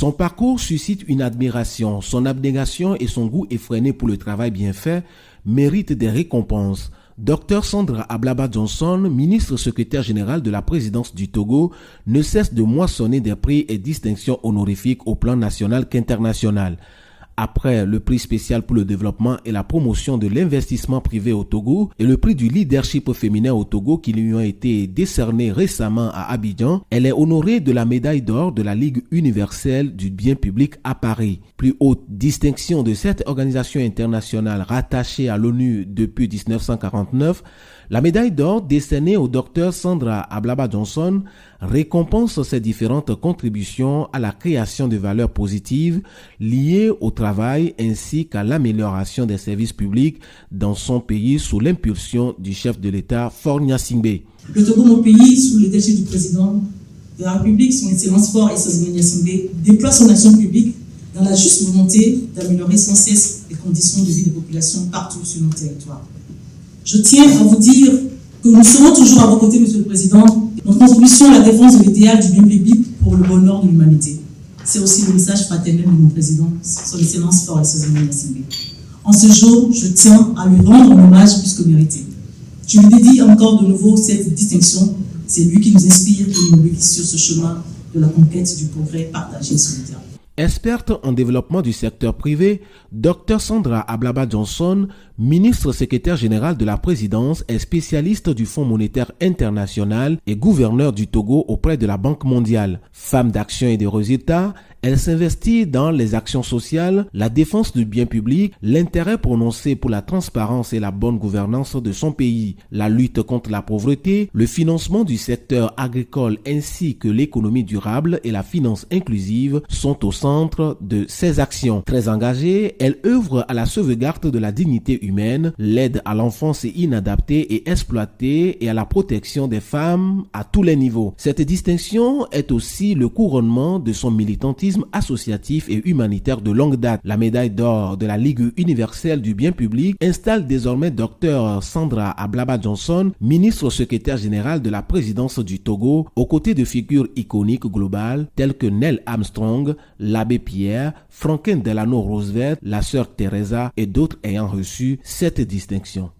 Son parcours suscite une admiration. Son abnégation et son goût effréné pour le travail bien fait méritent des récompenses. Dr Sandra Ablaba Johnson, ministre secrétaire général de la présidence du Togo, ne cesse de moissonner des prix et distinctions honorifiques au plan national qu'international. Après le prix spécial pour le développement et la promotion de l'investissement privé au Togo et le prix du leadership féminin au Togo qui lui ont été décernés récemment à Abidjan, elle est honorée de la médaille d'or de la Ligue universelle du bien public à Paris. Plus haute distinction de cette organisation internationale rattachée à l'ONU depuis 1949, la médaille d'or décernée au Dr Sandra Ablaba Johnson récompense ses différentes contributions à la création de valeurs positives liées au travail ainsi qu'à l'amélioration des services publics dans son pays sous l'impulsion du chef de l'État Faure Gnassingbé. Le Togo, mon pays, sous le leadership du président de la République, son Excellence Faure Gnassingbé, déploie son action publique dans la juste volonté d'améliorer sans cesse les conditions de vie des populations partout sur notre territoire. Je tiens à vous dire que nous serons toujours à vos côtés, Monsieur le Président. Notre contribution à la défense de l'idéal du bien public pour le bonheur de l'humanité. C'est aussi le message fraternel de mon président, son Excellence Faure Gnassingbé. En ce jour, je tiens à lui rendre un hommage plus que mérité. Je lui dédie encore de nouveau cette distinction. C'est lui qui nous inspire et nous guide sur ce chemin de la conquête du progrès partagé et solidaire. Experte en développement du secteur privé, Dr Sandra Ablaba Johnson, ministre secrétaire général de la présidence, est spécialiste du Fonds monétaire international et gouverneur du Togo auprès de la Banque mondiale. Femme d'action et de résultats, elle s'investit dans les actions sociales, la défense du bien public, l'intérêt prononcé pour la transparence et la bonne gouvernance de son pays, la lutte contre la pauvreté, le financement du secteur agricole ainsi que l'économie durable et la finance inclusive sont au centre de ses actions. Très engagée, elle œuvre à la sauvegarde de la dignité humaine, l'aide à l'enfance inadaptée et exploitée et à la protection des femmes à tous les niveaux. Cette distinction est aussi le couronnement de son militantisme associatif et humanitaire de longue date. La médaille d'or de la Ligue universelle du bien public installe désormais Dr Sandra Ablaba Johnson, ministre secrétaire général de la présidence du Togo, aux côtés de figures iconiques globales telles que Neil Armstrong, l'abbé Pierre, Franklin Delano Roosevelt, la sœur Teresa et d'autres ayant reçu cette distinction.